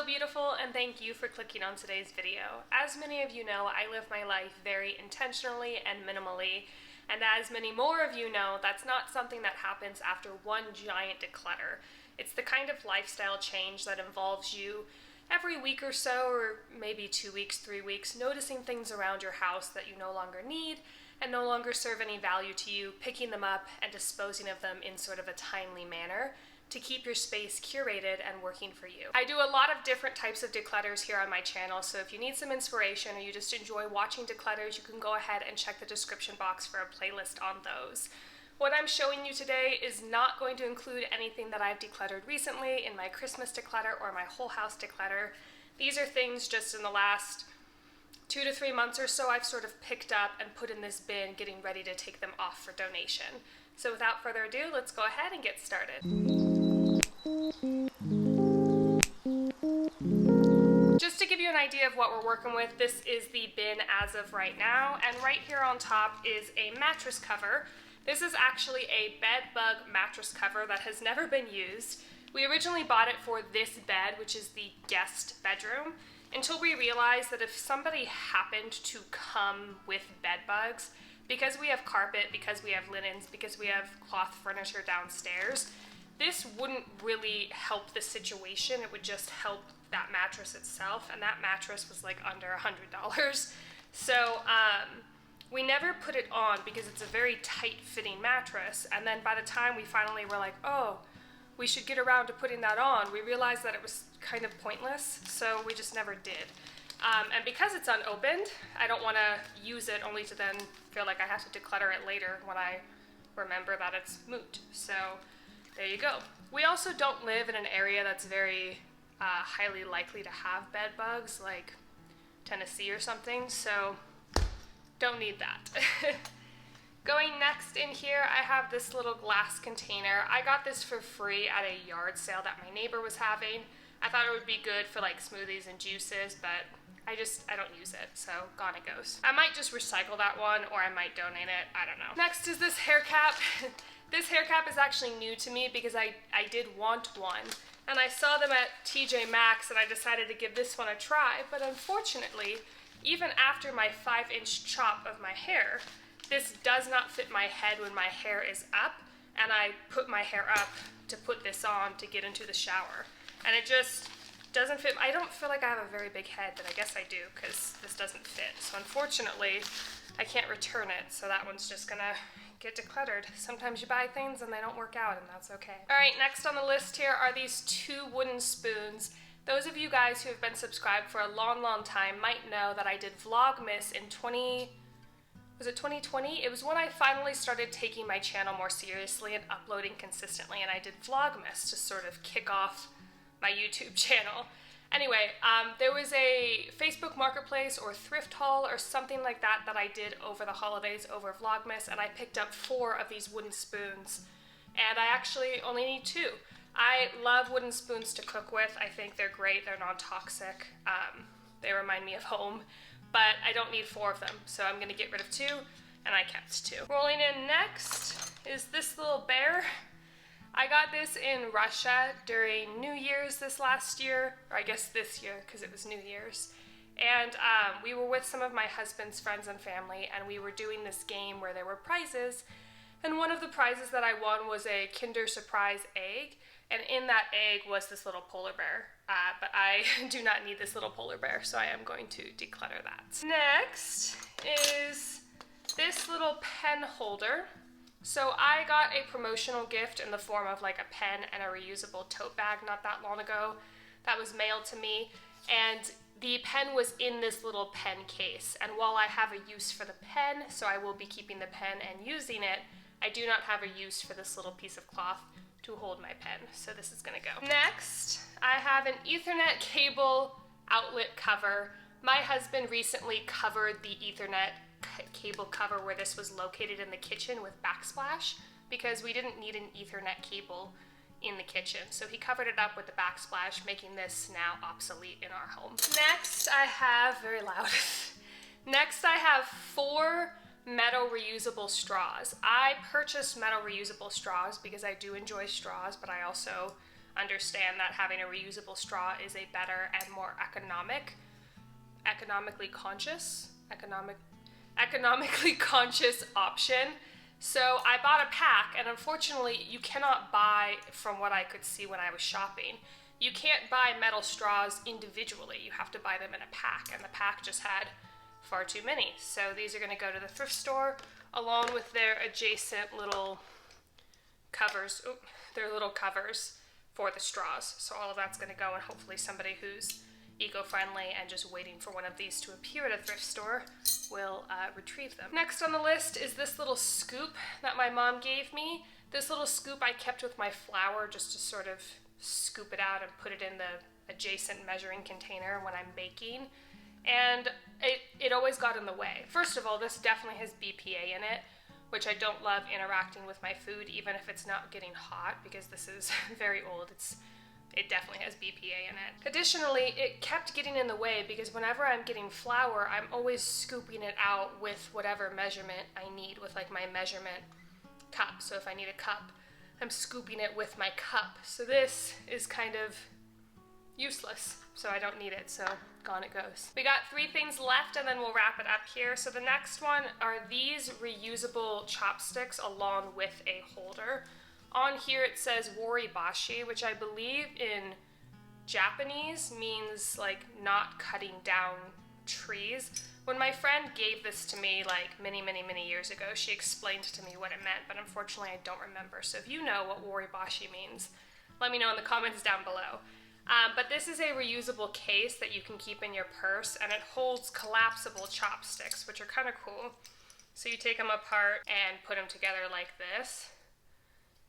beautiful, and thank you for clicking on today's video. As many of you know, I live my life very intentionally and minimally, and as many more of you know, that's not something that happens after one giant declutter. It's the kind of lifestyle change that involves you every week or so, or maybe 2 weeks, 3 weeks, noticing things around your house that you no longer need and no longer serve any value to you, picking them up and disposing of them in sort of a timely manner to keep your space curated and working for you. I do a lot of different types of declutters here on my channel, so if you need some inspiration or you just enjoy watching declutters, you can go ahead and check the description box for a playlist on those. What I'm showing you today is not going to include anything that I've decluttered recently in my Christmas declutter or my whole house declutter. These are things just in the last 2 to 3 months or so I've sort of picked up and put in this bin, getting ready to take them off for donation. So without further ado, let's go ahead and get started. Just to give you an idea of what we're working with, this is the bin as of right now, and right here on top is a mattress cover. This is actually a bed bug mattress cover that has never been used. We originally bought it for this bed, which is the guest bedroom, until we realized that if somebody happened to come with bed bugs, because we have carpet, because we have linens, because we have cloth furniture downstairs, this wouldn't really help the situation. It would just help that mattress itself, and that mattress was like under $100. So we never put it on because it's a very tight fitting mattress, and then by the time we finally were like, oh, we should get around to putting that on, we realized that it was kind of pointless, so we just never did. And because it's unopened, I don't want to use it only to then feel like I have to declutter it later when I remember that it's moot. So there you go. We also don't live in an area that's very highly likely to have bed bugs, like Tennessee or something, so don't need that. Going next in here, I have this little glass container. I got this for free at a yard sale that my neighbor was having. I thought it would be good for like smoothies and juices, but I don't use it, so gone it goes. I might just recycle that one, or I might donate it, I don't know. Next is this hair cap. This hair cap is actually new to me because I did want one, and I saw them at TJ Maxx and I decided to give this one a try, but unfortunately, even after my 5-inch chop of my hair, this does not fit my head when my hair is up, and I put my hair up to put this on to get into the shower, and it just doesn't fit. I don't feel like I have a very big head, but I guess I do because this doesn't fit. So unfortunately, I can't return it, so that one's just gonna get decluttered. Sometimes you buy things and they don't work out, and that's okay. All right, next on the list here are these 2 wooden spoons. Those of you guys who have been subscribed for a long, long time might know that I did Vlogmas in 2020? It was when I finally started taking my channel more seriously and uploading consistently, and I did Vlogmas to sort of kick off my YouTube channel. Anyway, there was a Facebook Marketplace or thrift haul or something like that that I did over the holidays over Vlogmas, and I picked up 4 of these wooden spoons, and I actually only need 2. I love wooden spoons to cook with. I think they're great. They're non-toxic. They remind me of home, but I don't need 4 of them, so I'm gonna get rid of 2, and I kept 2. Rolling in next is this little bear. I got this in Russia during New Year's this last year, or I guess this year because it was New Year's. And we were with some of my husband's friends and family, and we were doing this game where there were prizes. And one of the prizes that I won was a Kinder Surprise egg, and in that egg was this little polar bear. But I do not need this little polar bear, so I am going to declutter that. Next is this little pen holder. So I got a promotional gift in the form of like a pen and a reusable tote bag not that long ago. That was mailed to me, and the pen was in this little pen case. And while I have a use for the pen, so I will be keeping the pen and using it, I do not have a use for this little piece of cloth to hold my pen, so this is gonna go. Next, I have an Ethernet cable outlet cover. My husband recently covered the Ethernet cable cover where this was located in the kitchen with backsplash because we didn't need an Ethernet cable in the kitchen. So he covered it up with the backsplash, making this now obsolete in our home. Next, I have, very loud. Next, I have 4 metal reusable straws. I purchased metal reusable straws because I do enjoy straws, but I also understand that having a reusable straw is a better and more economically conscious option. So I bought a pack, and unfortunately you cannot buy, from what I could see when I was shopping, you can't buy metal straws individually. You have to buy them in a pack, and the pack just had far too many. So these are going to go to the thrift store along with their adjacent little covers, their little covers for the straws. So all of that's going to go, and hopefully somebody who's eco-friendly and just waiting for one of these to appear at a thrift store will retrieve them. Next on the list is this little scoop that my mom gave me. This little scoop I kept with my flour just to sort of scoop it out and put it in the adjacent measuring container when I'm baking. And it always got in the way. First of all, this definitely has BPA in it, which I don't love interacting with my food, even if it's not getting hot, because this is very old. It definitely has BPA in it. Additionally, it kept getting in the way because whenever I'm getting flour, I'm always scooping it out with whatever measurement I need, with like my measurement cup. So if I need a cup, I'm scooping it with my cup. So this is kind of useless, so I don't need it, so gone it goes. We got 3 things left, and then we'll wrap it up here. So the next one are these reusable chopsticks along with a holder. On here it says waribashi, which I believe in Japanese means like not cutting down trees. When my friend gave this to me like many years ago, she explained to me what it meant, but unfortunately I don't remember. So if you know what waribashi means, let me know in the comments down below. But this is a reusable case that you can keep in your purse, and it holds collapsible chopsticks, which are kind of cool. So you take them apart and put them together like this.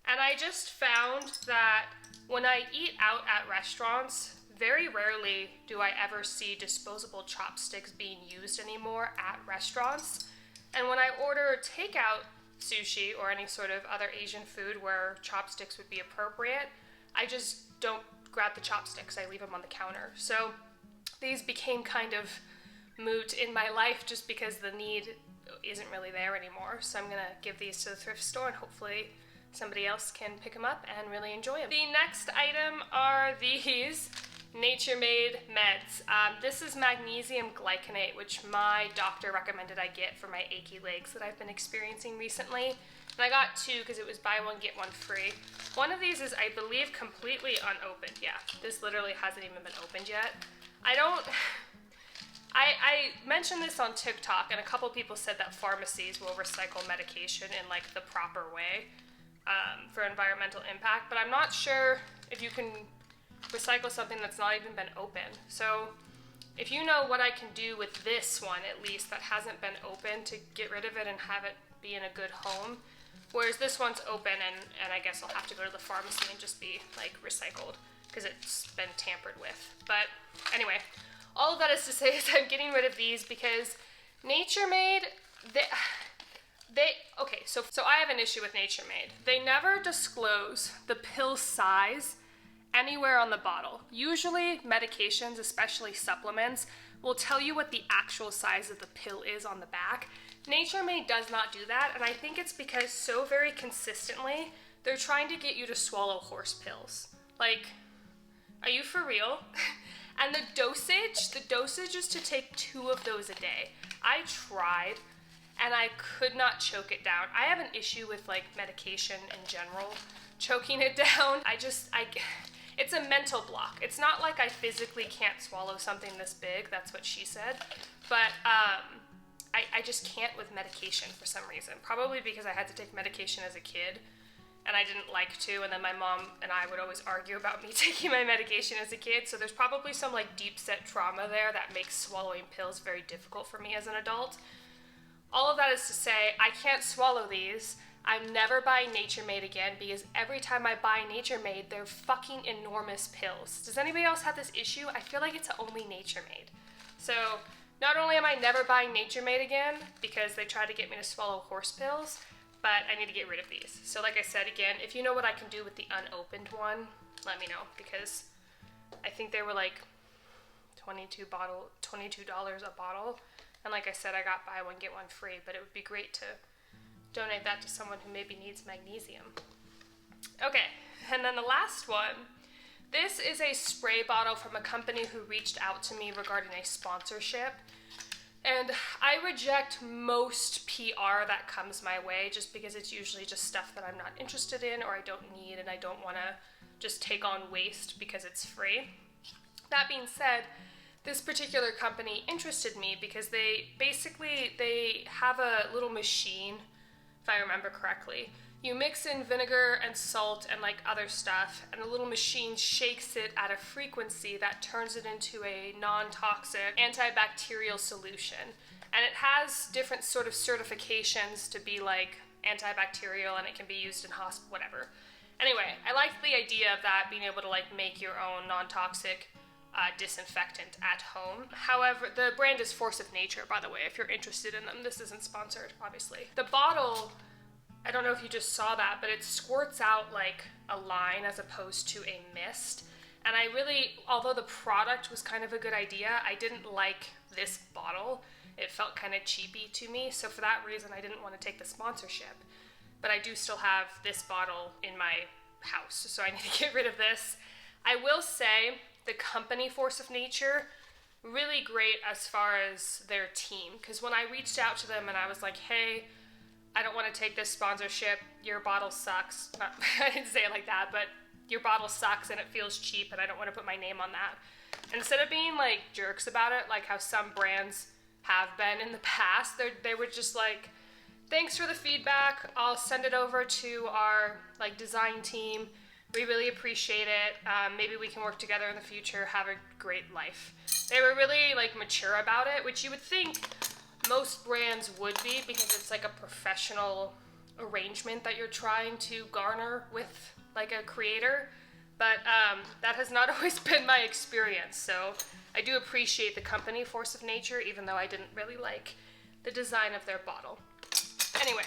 And I just found that when I eat out at restaurants, very rarely do I ever see disposable chopsticks being used anymore at restaurants. And when I order takeout sushi or any sort of other Asian food where chopsticks would be appropriate, I just don't grab the chopsticks. I leave them on the counter. So these became kind of moot in my life just because the need isn't really there anymore. So I'm gonna give these to the thrift store and hopefully somebody else can pick them up and really enjoy them. The next item are these Nature-Made meds. This is magnesium glycinate, which my doctor recommended I get for my achy legs that I've been experiencing recently. And I got 2 because it was buy one, get one free. One of these is, I believe, completely unopened. Yeah, this literally hasn't even been opened yet. I mentioned this on TikTok, and a couple people said that pharmacies will recycle medication in like the proper way for environmental impact, but I'm not sure if you can recycle something that's not even been opened. So if you know what I can do with this one, at least, that hasn't been opened, to get rid of it and have it be in a good home, whereas this one's open, and I guess I'll have to go to the pharmacy and just be like recycled because it's been tampered with. But anyway, all of that is to say is I'm getting rid of these because Nature-Made, okay, so I have an issue with Nature-Made. They never disclose the pill size anywhere on the bottle. Usually medications, especially supplements, will tell you what the actual size of the pill is on the back. Nature-Made does not do that, and I think it's because so very consistently they're trying to get you to swallow horse pills. Like, are you for real? And the dosage is to take 2 of those a day. I tried, and I could not choke it down. I have an issue with like medication in general, choking it down. It's a mental block. It's not like I physically can't swallow something this big, that's what she said, but I just can't with medication for some reason. Probably because I had to take medication as a kid, and I didn't like to, and then my mom and I would always argue about me taking my medication as a kid, so there's probably some like deep-set trauma there that makes swallowing pills very difficult for me as an adult. All of that is to say, I can't swallow these. I'm never buying Nature-Made again because every time I buy Nature-Made, they're fucking enormous pills. Does anybody else have this issue? I feel like it's only Nature-Made. So not only am I never buying Nature-Made again because they try to get me to swallow horse pills, but I need to get rid of these. So like I said, again, if you know what I can do with the unopened one, let me know, because I think they were like $22 a bottle. And like I said, I got buy one, get one free, but it would be great to donate that to someone who maybe needs magnesium. Okay, and then the last one This is a spray bottle from a company who reached out to me regarding a sponsorship. And I reject most PR that comes my way just because it's usually just stuff that I'm not interested in or I don't need, and I don't want to just take on waste because it's free. That being said, this particular company interested me because they have a little machine, if I remember correctly. You mix in vinegar and salt and like other stuff, and the little machine shakes it at a frequency that turns it into a non-toxic antibacterial solution. And it has different sort of certifications to be like antibacterial, and it can be used in hospital, whatever. Anyway, I liked the idea of that, being able to like make your own non-toxic disinfectant at home. However, the brand is Force of Nature, by the way, if you're interested in them. This isn't sponsored, obviously. The bottle, I don't know if you just saw that, but it squirts out like a line as opposed to a mist. And I really, although the product was kind of a good idea, I didn't like this bottle. It felt kind of cheapy to me, so for that reason I didn't want to take the sponsorship. But I do still have this bottle in my house, so I need to get rid of this. I will say the company Force of Nature, really great as far as their team, because when I reached out to them and I was like, hey, I don't want to take this sponsorship, your bottle sucks. I didn't say it like that, but your bottle sucks and it feels cheap and I don't want to put my name on that. Instead of being like jerks about it, like how some brands have been in the past, they were just like, thanks for the feedback, I'll send it over to our like design team. We really appreciate it. Maybe we can work together in the future. Have a great life. They were really like mature about it, which you would think most brands would be because it's like a professional arrangement that you're trying to garner with like a creator. But that has not always been my experience. So I do appreciate the company Force of Nature, even though I didn't really like the design of their bottle. Anyway,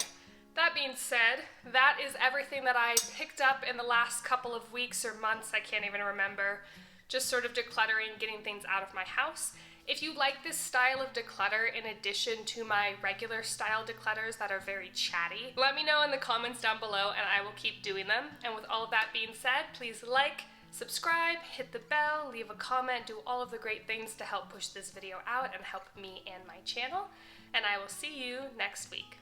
that being said, that is everything that I picked up in the last couple of weeks or months, I can't even remember, just sort of decluttering, getting things out of my house. If you like this style of declutter in addition to my regular style declutters that are very chatty, let me know in the comments down below and I will keep doing them. And with all of that being said, please like, subscribe, hit the bell, leave a comment, do all of the great things to help push this video out and help me and my channel. And I will see you next week.